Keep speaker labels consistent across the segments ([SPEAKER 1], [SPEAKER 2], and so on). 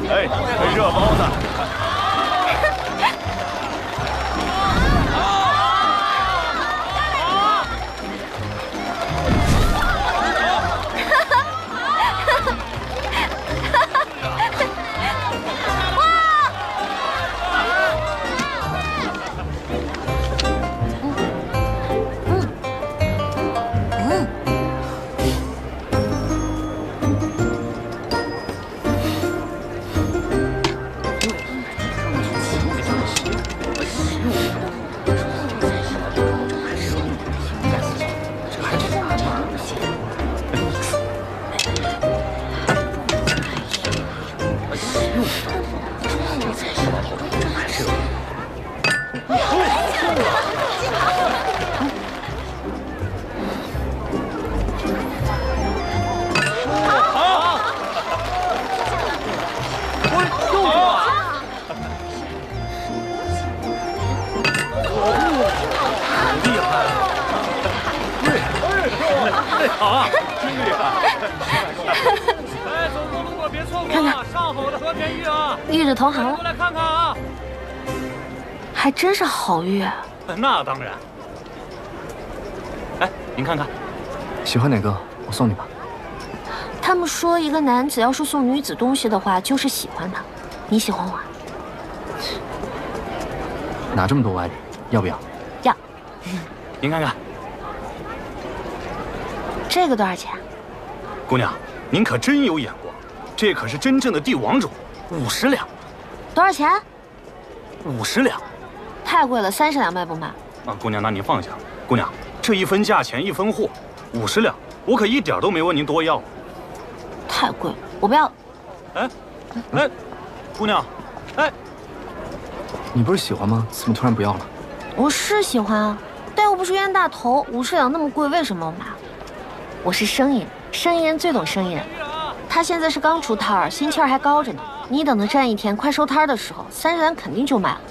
[SPEAKER 1] 哎，热包子。
[SPEAKER 2] 好啊，
[SPEAKER 1] 真厉害！
[SPEAKER 2] 哎，走过路过别错过啊！上好的和田玉啊，
[SPEAKER 3] 玉的投行了，
[SPEAKER 2] 过来看看啊！
[SPEAKER 3] 还真是好玉。
[SPEAKER 2] 那当然。哎，您看看，
[SPEAKER 4] 喜欢哪个？我送你吧。
[SPEAKER 3] 他们说，一个男子要是送女子东西的话，就是喜欢她。你喜欢我？
[SPEAKER 4] 哪这么多歪理？要不要？
[SPEAKER 3] 要。
[SPEAKER 2] 您看看，
[SPEAKER 3] 这个多少钱？
[SPEAKER 2] 姑娘，您可真有眼光，这可是真正的帝王种，50两。
[SPEAKER 3] 多少钱
[SPEAKER 2] ？50两。
[SPEAKER 3] 太贵了，30两卖不卖？
[SPEAKER 2] 啊，姑娘，那您放下。姑娘，这一分价钱一分货，50两，我可一点都没问您多要。
[SPEAKER 3] 太贵了，我不要。
[SPEAKER 2] 哎，哎，姑娘，哎，
[SPEAKER 4] 你不是喜欢吗？怎么突然不要了？
[SPEAKER 3] 我是喜欢啊，但又不是冤大头，50两那么贵，为什么我买？我是生意人，生意人最懂生意人。他现在是刚出摊儿，心气儿还高着呢。你等他站一天，快收摊的时候，30两肯定就卖了。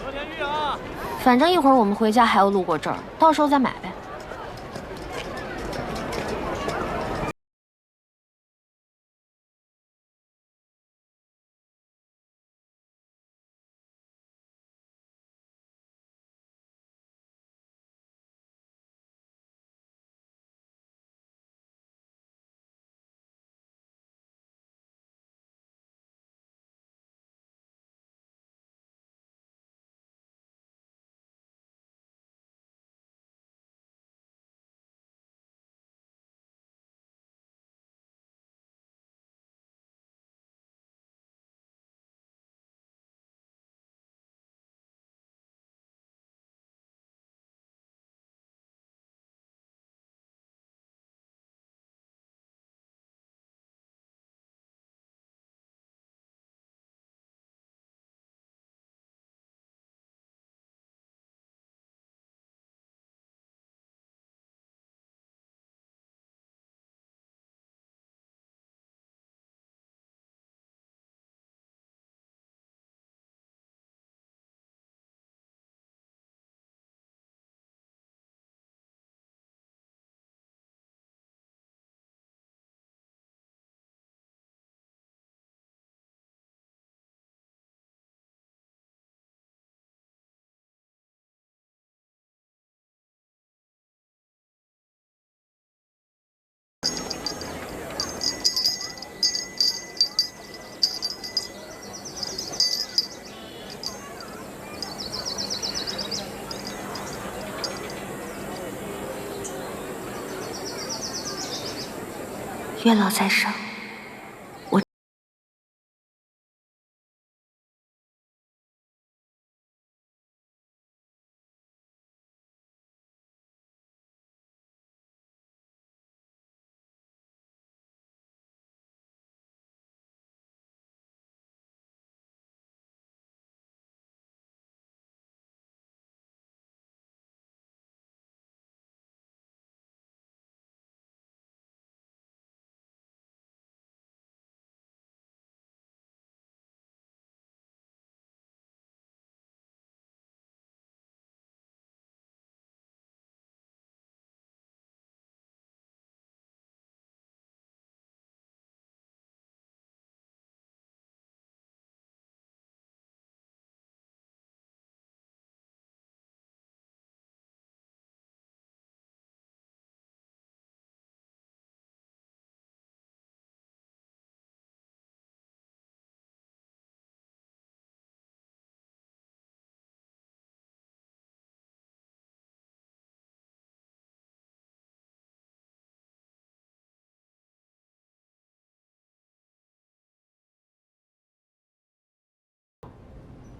[SPEAKER 3] 反正一会儿我们回家还要路过这儿，到时候再买呗。月老在上。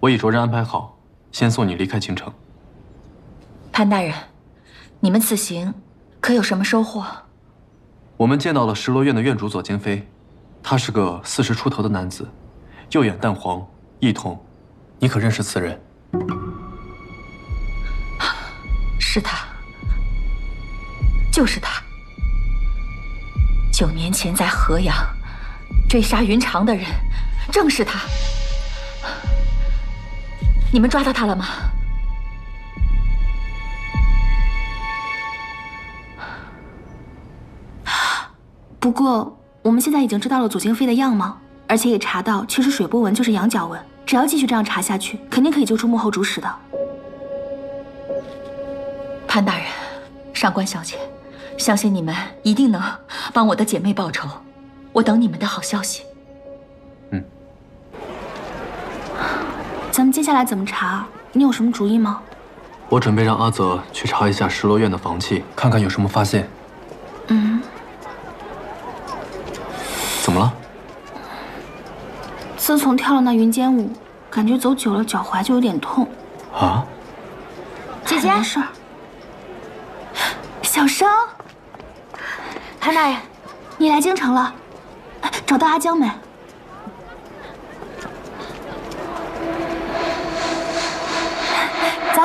[SPEAKER 4] 我已着人安排好，先送你离开京城。
[SPEAKER 5] 潘大人，你们此行可有什么收获？
[SPEAKER 4] 我们见到了石罗院的院主左京飞，他是个40出头的男子，右眼淡黄，一瞳。你可认识此人？
[SPEAKER 5] 是他，就是他。9年前在河阳追杀云长的人，正是他。你们抓到他了吗？
[SPEAKER 6] 不过我们现在已经知道了左京飞的样貌，而且也查到其实水波纹就是羊角纹。只要继续这样查下去，肯定可以救出幕后主使的。
[SPEAKER 5] 潘大人，上官小姐，相信你们一定能帮我的姐妹报仇。我等你们的好消息。
[SPEAKER 6] 咱们接下来怎么查？你有什么主意吗？
[SPEAKER 4] 我准备让阿泽去查一下石罗院的房契，看看有什么发现。怎么了？
[SPEAKER 6] 自从跳了那云间舞，感觉走久了脚踝就有点痛。
[SPEAKER 4] 啊？
[SPEAKER 3] 姐姐，
[SPEAKER 6] 没事儿。小生，
[SPEAKER 3] 潘大人，
[SPEAKER 6] 你来京城了，找到阿江没？走。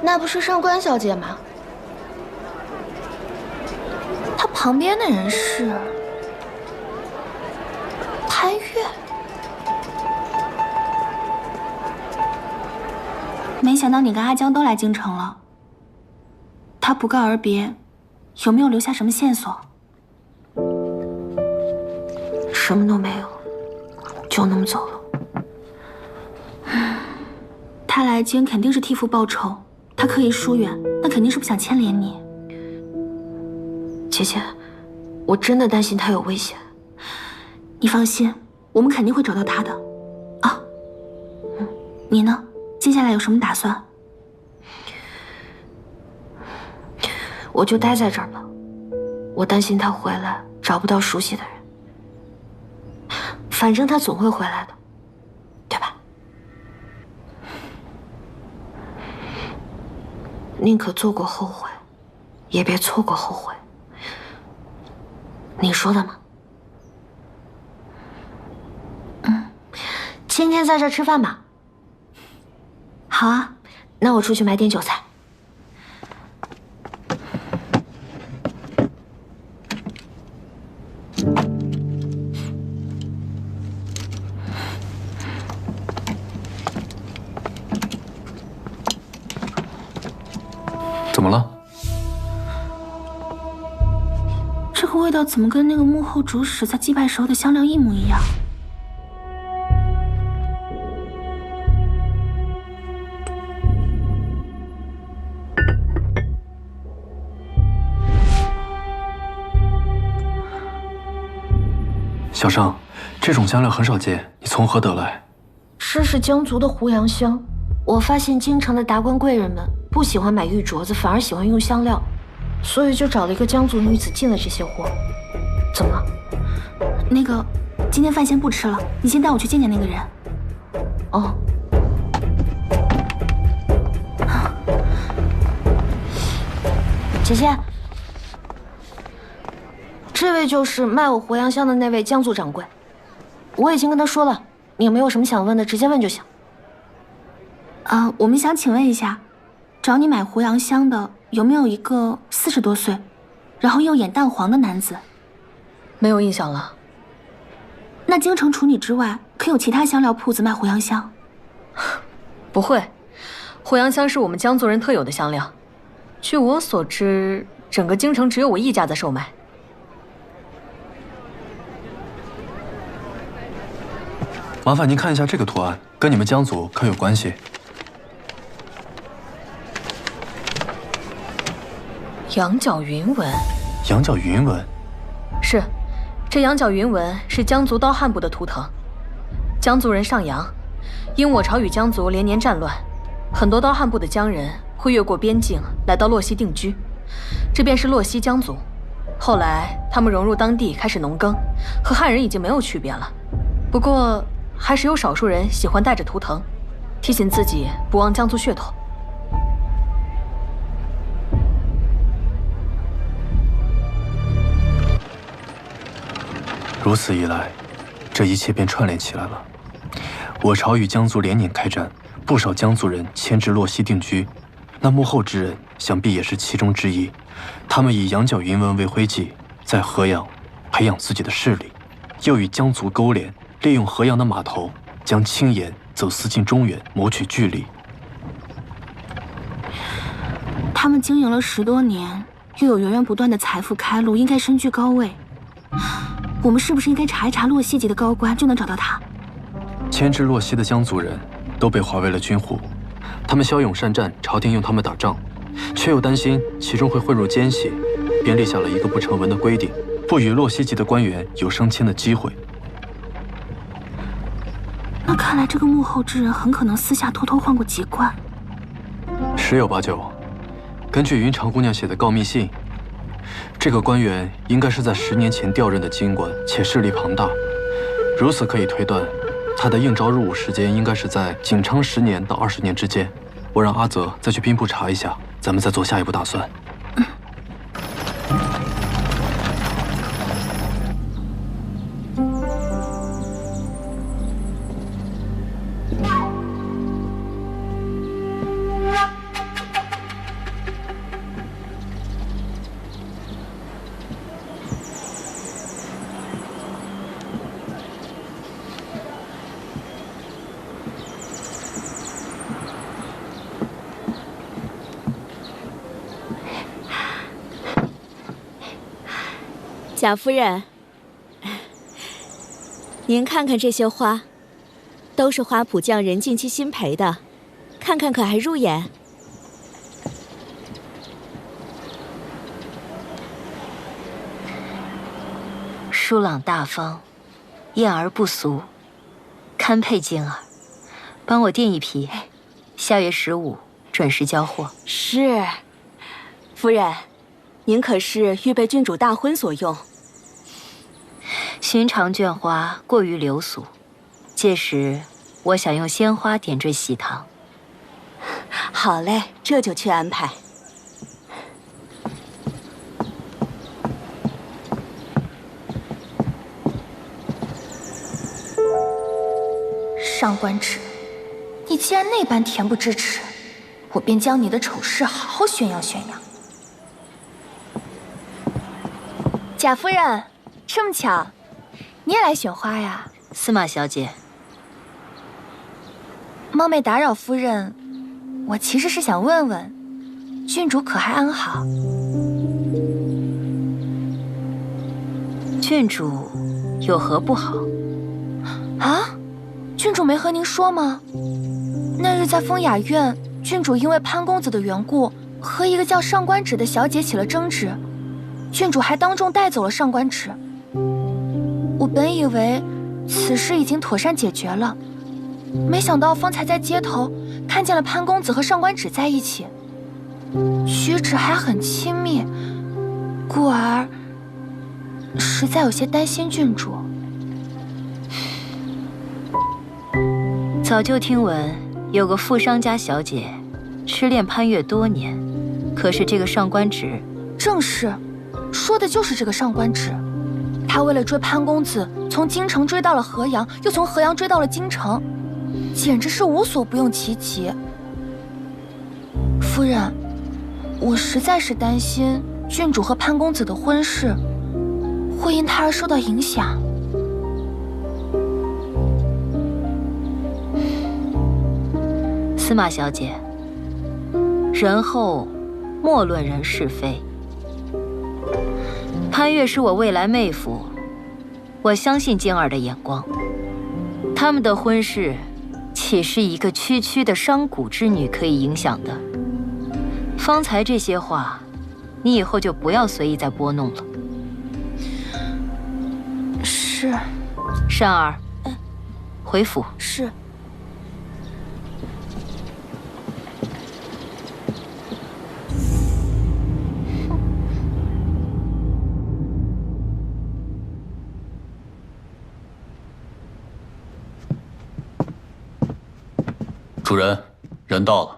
[SPEAKER 3] 那不是上官小姐吗？她旁边的人是潘越。
[SPEAKER 6] 没想到你跟阿江都来京城了。他不告而别，有没有留下什么线索？
[SPEAKER 3] 什么都没有，就那么走了。
[SPEAKER 6] 他来京肯定是替父报仇，他刻意疏远，那肯定是不想牵连你。
[SPEAKER 3] 姐姐，我真的担心他有危险。
[SPEAKER 6] 你放心，我们肯定会找到他的。啊，你呢？接下来有什么打算？
[SPEAKER 3] 我就待在这儿吧，我担心他回来找不到熟悉的人。反正他总会回来的，对吧？宁可做过后悔，也别错过后悔。你说的吗？今天在这吃饭吧。
[SPEAKER 6] 好啊，
[SPEAKER 3] 那我出去买点酒菜。
[SPEAKER 4] 怎么了？
[SPEAKER 6] 这个味道怎么跟那个幕后主使在祭拜时候的香料一模一样？
[SPEAKER 4] 小生，这种香料很少见，你从何得来？
[SPEAKER 3] 这是江族的胡杨香。我发现京城的达官贵人们不喜欢买玉镯子，反而喜欢用香料，所以就找了一个江族女子进了这些货。怎么了？
[SPEAKER 6] 那个，今天饭先不吃了，你先带我去见见那个人。
[SPEAKER 3] 哦。姐姐，这位就是卖我胡杨香的那位江族掌柜，我已经跟他说了，你有没有什么想问的，直接问就行。
[SPEAKER 6] 我们想请问一下，找你买胡杨香的有没有一个40多岁，然后右眼淡黄的男子？
[SPEAKER 5] 没有印象了。
[SPEAKER 6] 那京城除你之外，可有其他香料铺子卖胡杨香？
[SPEAKER 5] 不会，胡杨香是我们江族人特有的香料。据我所知，整个京城只有我一家在售卖。
[SPEAKER 4] 麻烦您看一下这个图案，跟你们江族可有关系？
[SPEAKER 5] 羊角云纹。
[SPEAKER 4] 羊角云纹？
[SPEAKER 5] 是，这羊角云纹是江族刀汉部的图腾。江族人上阳，因我朝与江族连年战乱，很多刀汉部的江人会越过边境来到洛溪定居，这便是洛溪江族。后来他们融入当地，开始农耕，和汉人已经没有区别了。不过还是有少数人喜欢带着图腾，提醒自己不忘江族血统。
[SPEAKER 4] 如此一来，这一切便串联起来了。我朝与江族连年开战，不少江族人迁至洛溪定居，那幕后之人想必也是其中之一。他们以羊角云纹为徽记，在河阳培养自己的势力，又与江族勾连，利用河阳的码头，将轻盐走私进中原，谋取巨利。
[SPEAKER 6] 他们经营了10多年，又有源源不断的财富开路，应该身居高位。我们是不是应该查一查洛溪籍的高官，就能找到他？
[SPEAKER 4] 迁至洛溪的江族人都被划为了军户，他们骁勇善战，朝廷用他们打仗，却又担心其中会混入奸细，便立下了一个不成文的规定，不与洛溪籍的官员有升迁的机会。
[SPEAKER 6] 那看来这个幕后之人很可能私下偷偷换过籍贯。
[SPEAKER 4] 十有八九，根据云长姑娘写的告密信，这个官员应该是在10年前调任的京官，且势力庞大。如此可以推断，他的应招入伍时间应该是在景昌10年到20年之间。我让阿泽再去兵部查一下，咱们再做下一步打算。
[SPEAKER 7] 贾夫人，您看看这些花，都是花圃匠人近期新培的，看看可还入眼？
[SPEAKER 3] 疏朗大方，艳而不俗，堪配静儿。帮我订一批，下月15准时交货。
[SPEAKER 7] 是，夫人，您可是预备郡主大婚所用？
[SPEAKER 3] 寻常绢花过于流俗，届时我想用鲜花点缀喜堂。
[SPEAKER 7] 好嘞，这就去安排。
[SPEAKER 6] 上官芷，你既然那般恬不知耻，我便将你的丑事好好宣扬宣扬。贾夫人，这么巧，你也来选花呀？
[SPEAKER 3] 司马小姐，
[SPEAKER 6] 冒昧打扰夫人，我其实是想问问，郡主可还安好？
[SPEAKER 3] 郡主有何不好？
[SPEAKER 6] 啊？郡主没和您说吗？那日在风雅苑，郡主因为潘公子的缘故，和一个叫上官芷的小姐起了争执，郡主还当众带走了上官芷。我本以为此事已经妥善解决了，没想到方才在街头看见了潘公子和上官芷在一起，举止还很亲密，故而实在有些担心郡主。
[SPEAKER 3] 早就听闻有个富商家小姐痴恋潘越多年，可是这个上官芷，
[SPEAKER 6] 正是，说的就是这个上官芷。她为了追潘公子，从京城追到了河阳，又从河阳追到了京城，简直是无所不用其极。夫人，我实在是担心郡主和潘公子的婚事会因他而受到影响。
[SPEAKER 3] 司马小姐，人后莫论人是非。潘越是我未来妹夫，我相信静儿的眼光。他们的婚事，岂是一个区区的商贾之女可以影响的？方才这些话，你以后就不要随意再拨弄了。
[SPEAKER 6] 是。
[SPEAKER 3] 善儿，回府。
[SPEAKER 6] 是。
[SPEAKER 4] 主人，人到了。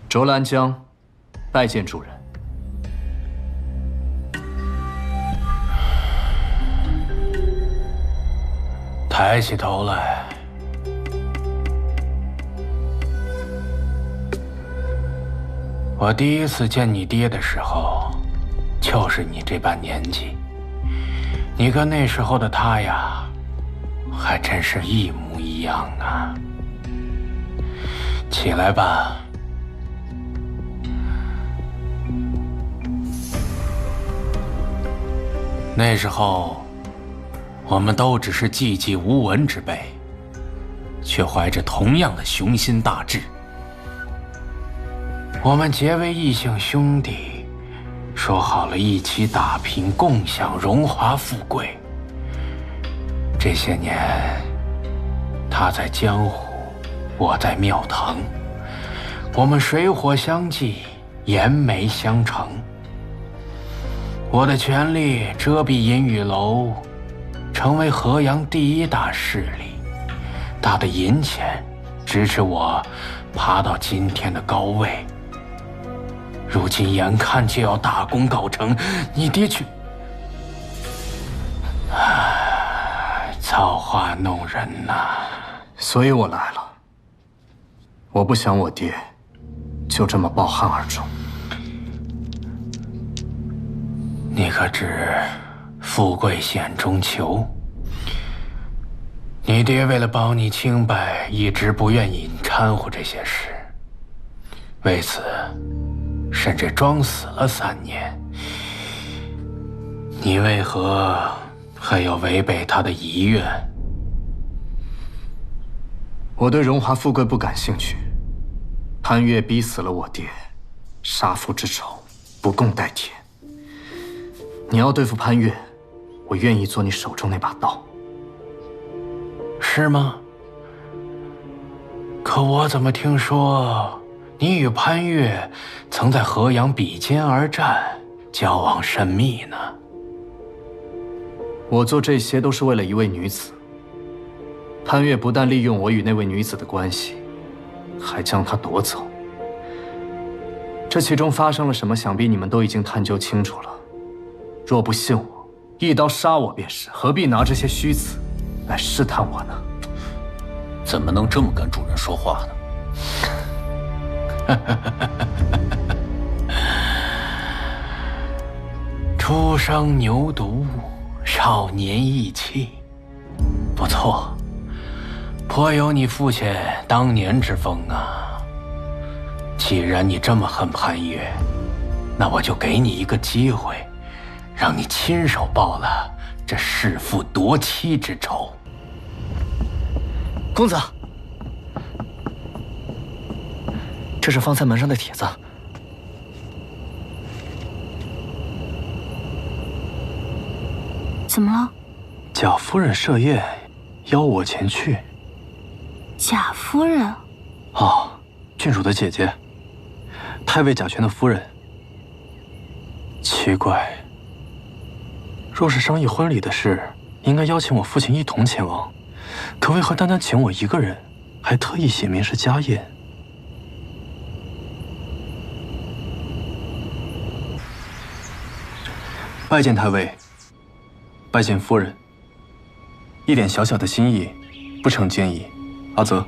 [SPEAKER 8] 卓兰江，拜见主人。
[SPEAKER 2] 抬起头来。我第一次见你爹的时候，就是你这般年纪。你跟那时候的他呀，还真是一模一样啊。起来吧。那时候，我们都只是寂寂无闻之辈，却怀着同样的雄心大志。我们结为异姓兄弟，说好了一起打拼，共享荣华富贵。这些年，他在江湖，我在庙堂，我们水火相济，延眉相承。我的权力遮蔽银雨楼，成为河阳第一大势力，他的银钱支持我爬到今天的高位。如今眼看就要大功告成，你爹却……造化弄人呐！
[SPEAKER 8] 所以我来了。我不想我爹就这么抱憾而终。
[SPEAKER 2] 你可知富贵险中求？你爹为了保你清白，一直不愿意你掺和这些事，为此甚至装死了3年。你为何还要违背他的遗愿？
[SPEAKER 8] 我对荣华富贵不感兴趣。潘越逼死了我爹，杀父之仇不共戴天。你要对付潘越，我愿意做你手中那把刀。
[SPEAKER 2] 是吗？可我怎么听说你与潘越曾在河阳比肩而战，交往甚密呢？
[SPEAKER 8] 我做这些都是为了一位女子。潘越不但利用我与那位女子的关系，还将她夺走。这其中发生了什么，想必你们都已经探究清楚了。若不信我，一刀杀我便是，何必拿这些虚词来试探我呢？
[SPEAKER 4] 怎么能这么跟主人说话呢？
[SPEAKER 2] 初生牛犊，少年意气，不错，颇有你父亲当年之风啊。既然你这么恨潘越，那我就给你一个机会，让你亲手报了这弑父夺妻之仇。
[SPEAKER 9] 公子，这是方才门上的帖子。
[SPEAKER 3] 怎么了？
[SPEAKER 4] 贾夫人设宴，邀我前去。
[SPEAKER 3] 贾夫人？
[SPEAKER 4] 哦，郡主的姐姐，太尉贾全的夫人。奇怪，若是商议婚礼的事，应该邀请我父亲一同前往，可为何单单请我一个人，还特意写明是家宴？拜见太尉，拜见夫人。一点小小的心意，不成建议。阿泽。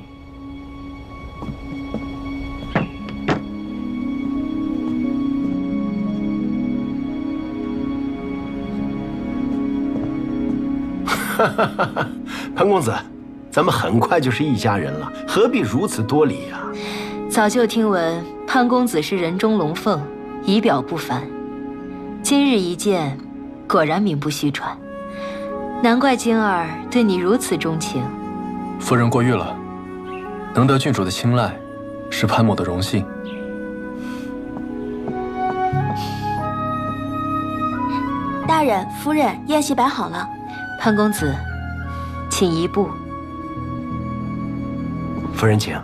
[SPEAKER 10] 潘公子，咱们很快就是一家人了，何必如此多礼呀？
[SPEAKER 5] 早就听闻潘公子是人中龙凤，仪表不凡。今日一见，果然名不虚传。难怪晶儿对你如此钟情。
[SPEAKER 4] 夫人过誉了，能得郡主的青睐，是潘某的荣幸。
[SPEAKER 6] 大人、夫人，宴席摆好了。
[SPEAKER 5] 潘公子，请移步。
[SPEAKER 10] 夫人请。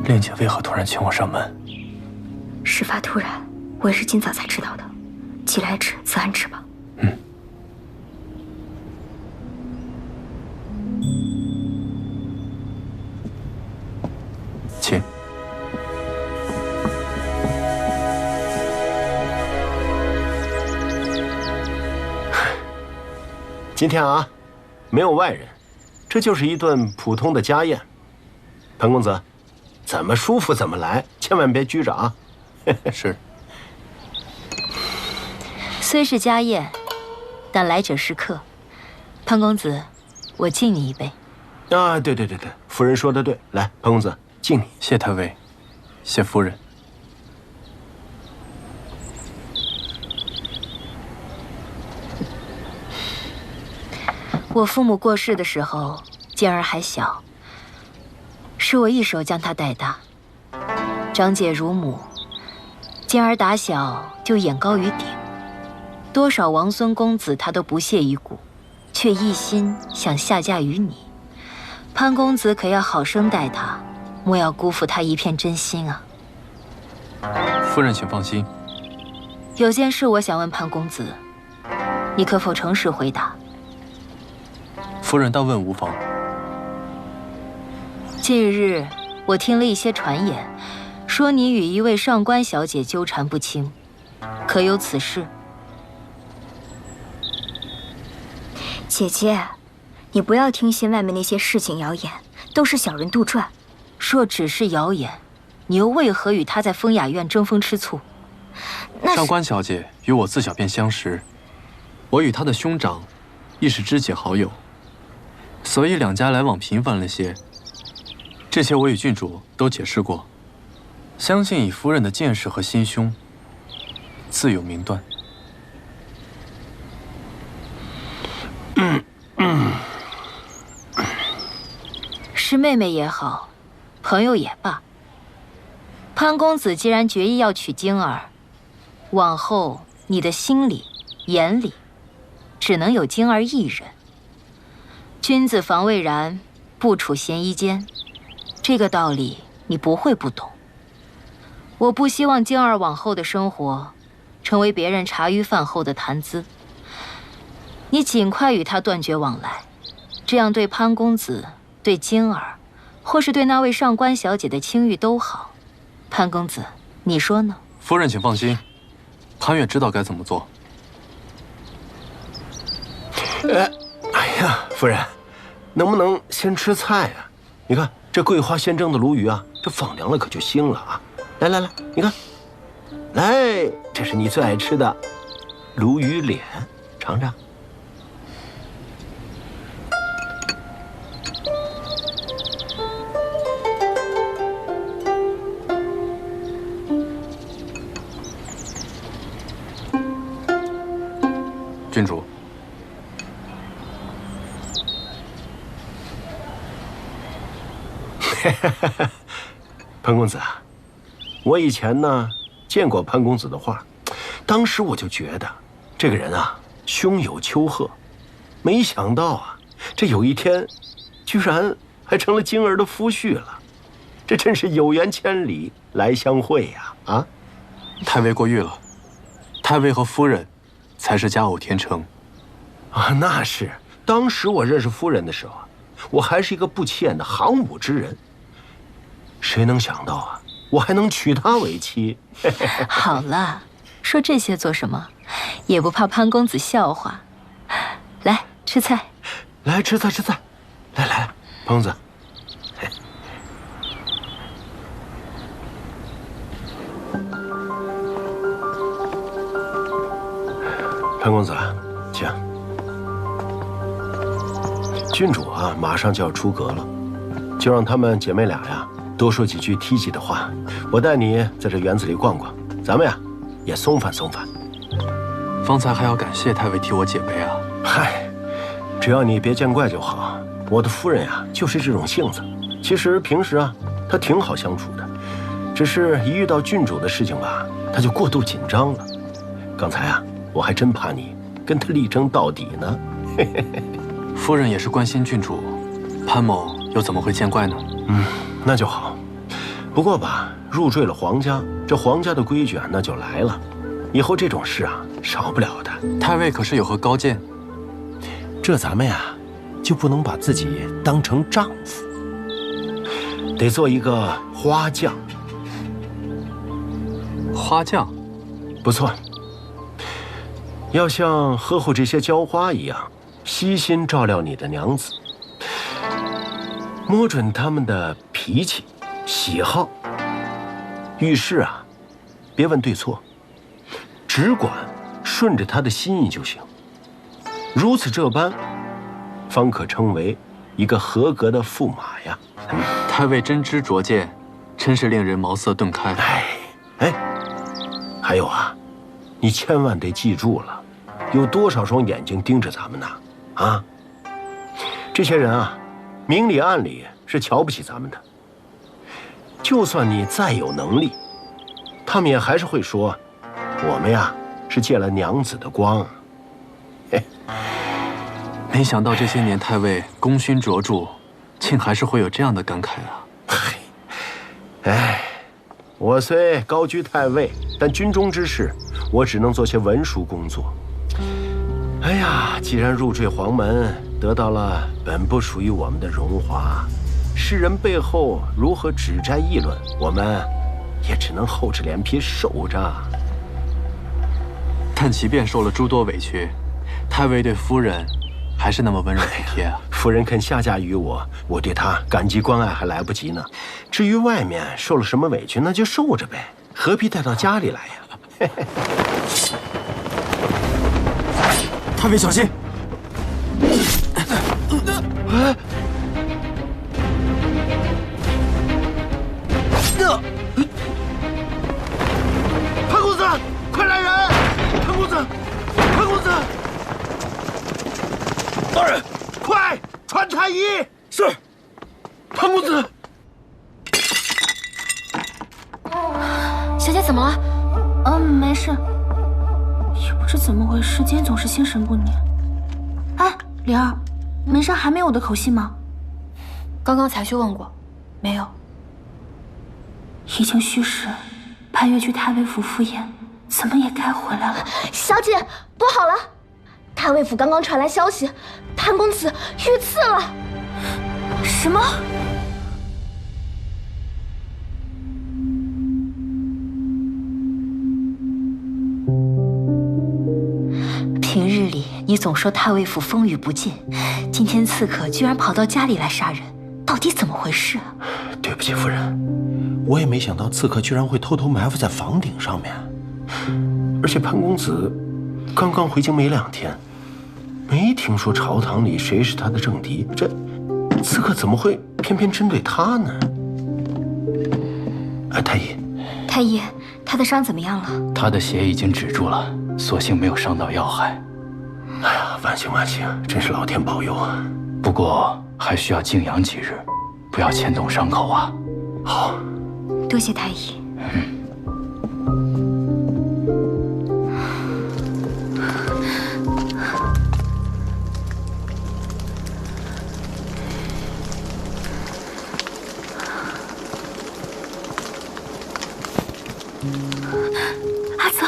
[SPEAKER 4] 令姐为何突然请我上门？
[SPEAKER 6] 事发突然，我也是今早才知道的。既来之，则安之吧。
[SPEAKER 4] 请。
[SPEAKER 10] 今天啊，没有外人，这就是一顿普通的家宴。潘公子，怎么舒服怎么来，千万别拘着啊。
[SPEAKER 4] 是。
[SPEAKER 5] 虽是家宴，但来者是客。潘公子，我敬你一杯。
[SPEAKER 10] 啊，对，夫人说的对，来，潘公子敬你。
[SPEAKER 4] 谢太尉，谢夫人。
[SPEAKER 5] 我父母过世的时候，健儿还小，是我一手将他带大，长姐如母，健儿打小就眼高于顶。多少王孙公子他都不屑一顾，却一心想下嫁于你。潘公子可要好生待他，莫要辜负他一片真心啊！
[SPEAKER 4] 夫人请放心。
[SPEAKER 5] 有件事我想问潘公子，你可否诚实回答？
[SPEAKER 4] 夫人但问无妨。
[SPEAKER 5] 近日我听了一些传言，说你与一位上官小姐纠缠不清，可有此事？
[SPEAKER 6] 姐姐，你不要听信外面那些市井谣言，都是小人杜撰。
[SPEAKER 5] 若只是谣言，你又为何与他在风雅院争风吃醋？
[SPEAKER 4] 上官小姐与我自小便相识，我与她的兄长亦是知己好友，所以两家来往频繁了些。这些我与郡主都解释过，相信以夫人的见识和心胸，自有明断。
[SPEAKER 5] 是妹妹也好，朋友也罢，潘公子既然决意要娶晶儿，往后你的心里、眼里，只能有晶儿一人。君子防未然，不处嫌疑间，这个道理你不会不懂。我不希望晶儿往后的生活，成为别人茶余饭后的谈资。你尽快与他断绝往来，这样对潘公子、对晶儿，或是对那位上官小姐的清誉都好。潘公子，你说呢？
[SPEAKER 4] 夫人请放心，潘越知道该怎么做。
[SPEAKER 10] 哎呀，夫人，能不能先吃菜啊？你看这桂花鲜蒸的鲈鱼啊，这放凉了可就腥了啊！来，你看，来，这是你最爱吃的鲈鱼脸，尝尝。
[SPEAKER 4] 郡主，
[SPEAKER 10] 潘公子啊，我以前呢见过潘公子的画，当时我就觉得这个人啊胸有丘壑，没想到啊这有一天居然还成了晶儿的夫婿了，这真是有缘千里来相会呀！啊，
[SPEAKER 4] 太尉过誉了，太尉和夫人才是佳偶天成。
[SPEAKER 10] 啊，那是。当时我认识夫人的时候啊，我还是一个不起眼的行伍之人。谁能想到啊，我还能娶她为妻？
[SPEAKER 5] 好了，说这些做什么？也不怕潘公子笑话。来，吃菜。
[SPEAKER 10] 来，吃菜。来，潘公子。潘公子，请。郡主啊，马上就要出阁了，就让她们姐妹俩呀多说几句梯级的话。我带你在这园子里逛逛，咱们呀也松反松反。
[SPEAKER 4] 方才还要感谢太尉替我解围啊。
[SPEAKER 10] 嗨，只要你别见怪就好。我的夫人呀就是这种性子，其实平时啊她挺好相处的，只是一遇到郡主的事情吧，她就过度紧张了。刚才啊我还真怕你跟她力争到底呢。
[SPEAKER 4] 夫人也是关心郡主，潘某又怎么会见怪呢？
[SPEAKER 10] 那就好。不过吧，入赘了皇家，这皇家的规矩啊，那就来了。以后这种事啊，少不了的。
[SPEAKER 4] 太尉可是有何高见？
[SPEAKER 10] 这咱们呀，就不能把自己当成丈夫，得做一个花匠。
[SPEAKER 4] 花匠，
[SPEAKER 10] 不错。要像呵护这些娇花一样，悉心照料你的娘子，摸准他们的脾气、喜好。遇事啊，别问对错，只管顺着他的心意就行。如此这般，方可称为一个合格的驸马呀。
[SPEAKER 4] 太尉真知灼见，真是令人茅塞顿开。
[SPEAKER 10] 哎，还有啊，你千万得记住了，有多少双眼睛盯着咱们呢？啊，这些人啊，明里暗里是瞧不起咱们的。就算你再有能力，他们也还是会说，我们呀是借了娘子的光。
[SPEAKER 4] 没想到这些年太尉功勋卓著，竟还是会有这样的感慨啊！
[SPEAKER 10] 哎，我虽高居太尉，但军中之事，我只能做些文书工作。哎呀，既然入赘黄门，得到了本不属于我们的荣华，世人背后如何指摘议论，我们也只能厚着脸皮受着。
[SPEAKER 4] 但即便受了诸多委屈，太尉对夫人还是那么温柔体贴啊！
[SPEAKER 10] 夫人肯下嫁于我，我对她感激关爱还来不及呢。至于外面受了什么委屈，那就受着呗，何必带到家里来呀？
[SPEAKER 4] 太尉小心！
[SPEAKER 10] 潘公子，快来人！潘公子，潘公子！大人，快传太医！是。潘公子，
[SPEAKER 6] 小姐怎么了？没事。也不知怎么回事，今天总是心神不宁。哎，灵儿，门上还没有我的口信吗？刚刚才去问过，没有。已经戌时，潘越去太尉府赴宴，怎么也该回来了。
[SPEAKER 3] 小姐，不好了！太尉府刚刚传来消息，潘公子遇刺了。
[SPEAKER 6] 什么？
[SPEAKER 11] 平日里你总说太尉府风雨不尽，今天刺客居然跑到家里来杀人，到底怎么回事啊？
[SPEAKER 10] 对不起，夫人，我也没想到刺客居然会偷偷埋伏在房顶上面。而且潘公子刚刚回京没2天，没听说朝堂里谁是他的政敌，这刺客怎么会偏偏针对他呢？太医，
[SPEAKER 11] 太医，他的伤怎么样了？
[SPEAKER 2] 他的血已经止住了，所幸没有伤到要害。
[SPEAKER 10] 哎呀，万幸万幸，真是老天保佑啊！
[SPEAKER 2] 不过还需要静养几日，不要牵动伤口啊。
[SPEAKER 10] 好，
[SPEAKER 11] 多谢太医。
[SPEAKER 6] 阿泽，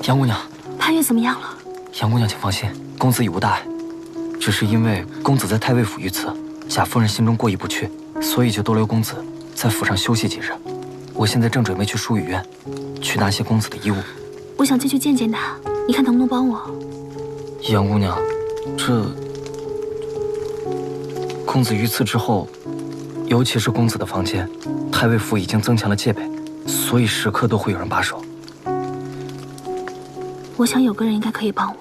[SPEAKER 9] 杨姑娘，
[SPEAKER 6] 潘越怎么样了？
[SPEAKER 9] 杨姑娘，请放心，公子已无大碍，只是因为公子在太尉府遇刺，贾夫人心中过意不去，所以就多留公子在府上休息几日。我现在正准备去淑雨院，去拿些公子的衣物。
[SPEAKER 6] 我想进去见见他，你看能不能帮我？
[SPEAKER 9] 杨姑娘，这公子遇刺之后，尤其是公子的房间，太尉府已经增强了戒备，所以时刻都会有人把守。
[SPEAKER 6] 我想有个人应该可以帮我。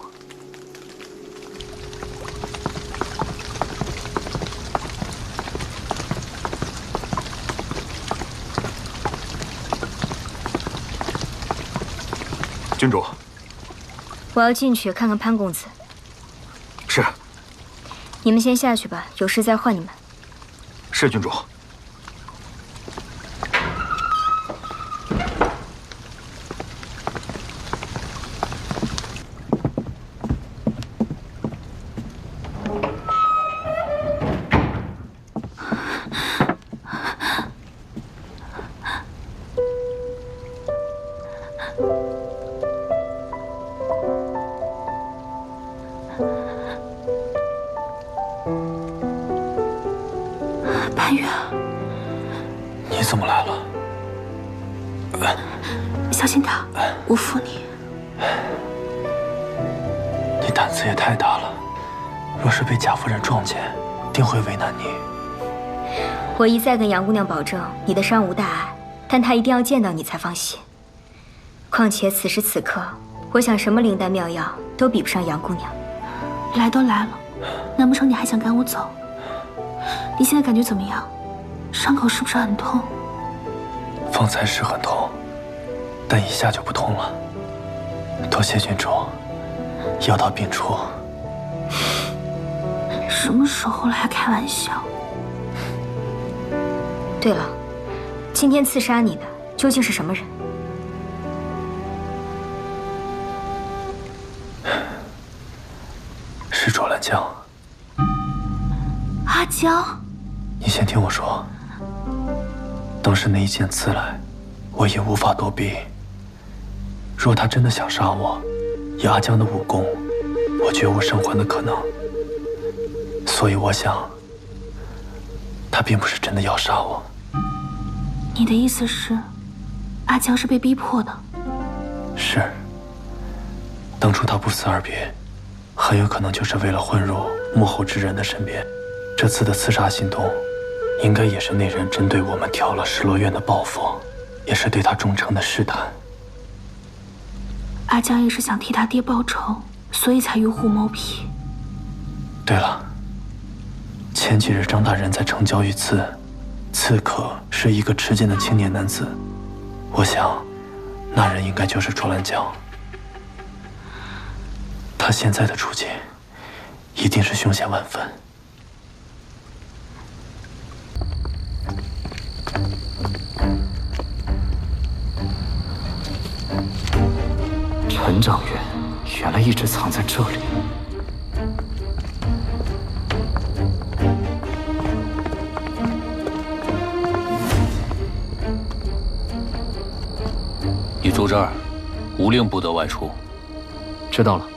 [SPEAKER 1] 郡主，
[SPEAKER 11] 我要进去看看潘公子。
[SPEAKER 1] 是。
[SPEAKER 11] 你们先下去吧，有事再唤你们。
[SPEAKER 1] 是，郡主。
[SPEAKER 6] 潘越，
[SPEAKER 4] 你怎么来了？
[SPEAKER 6] 小心点，我扶你。
[SPEAKER 4] 你胆子也太大了，若是被贾夫人撞见，定会为难你。
[SPEAKER 12] 我一再跟杨姑娘保证你的伤无大碍，但她一定要见到你才放心。况且此时此刻，我想什么灵丹妙药都比不上杨姑娘。
[SPEAKER 6] 来都来了，难不成你还想赶我走？你现在感觉怎么样？伤口是不是很痛？
[SPEAKER 4] 方才是很痛，但一下就不痛了。多谢郡主，药到病除。
[SPEAKER 6] 什么时候了还开玩笑？
[SPEAKER 12] 对了，今天刺杀你的究竟是什么人？
[SPEAKER 4] 是卓兰江。
[SPEAKER 6] 阿江，
[SPEAKER 4] 你先听我说。当时那一剑刺来，我也无法躲避。若他真的想杀我，以阿江的武功，我绝无生还的可能。所以我想，他并不是真的要杀我。
[SPEAKER 6] 你的意思是，阿江是被逼迫的？
[SPEAKER 4] 是。当初他不辞而别，很有可能就是为了混入幕后之人的身边。这次的刺杀行动，应该也是那人针对我们挑了失落院的报复，也是对他忠诚的试探。
[SPEAKER 6] 阿江也是想替他爹报仇，所以才与虎谋皮。
[SPEAKER 4] 对了，前几日张大人在城郊遇刺，刺客是一个持剑的青年男子，我想，那人应该就是卓兰江。他现在的处境，一定是凶险万分。
[SPEAKER 8] 陈掌员原来一直藏在这里。
[SPEAKER 2] 你住这儿，无令不得外出。
[SPEAKER 8] 知道了。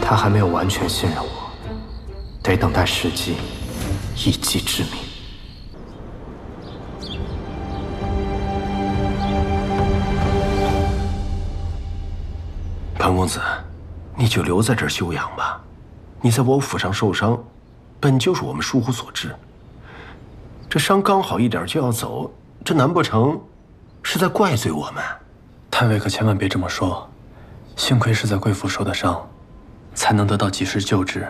[SPEAKER 8] 他还没有完全信任我，得等待时机，一击致命。
[SPEAKER 10] 潘公子，你就留在这儿休养吧。你在我府上受伤，本就是我们疏忽所致。这伤刚好一点就要走，这难不成是在怪罪我们？
[SPEAKER 4] 太尉可千万别这么说，幸亏是在贵府受的伤，才能得到及时救治，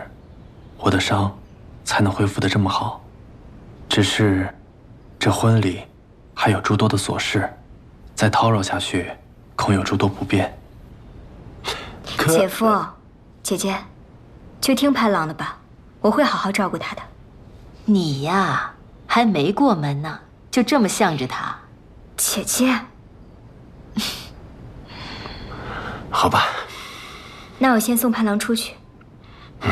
[SPEAKER 4] 我的伤才能恢复得这么好。只是这婚礼还有诸多的琐事，再叨扰下去，恐有诸多不便。
[SPEAKER 12] 姐夫，姐姐，就听潘郎的吧，我会好好照顾他的。
[SPEAKER 11] 你呀，还没过门呢，就这么向着他。
[SPEAKER 12] 姐姐，
[SPEAKER 10] 好吧，
[SPEAKER 12] 那我先送潘郎出去。
[SPEAKER 10] 嗯。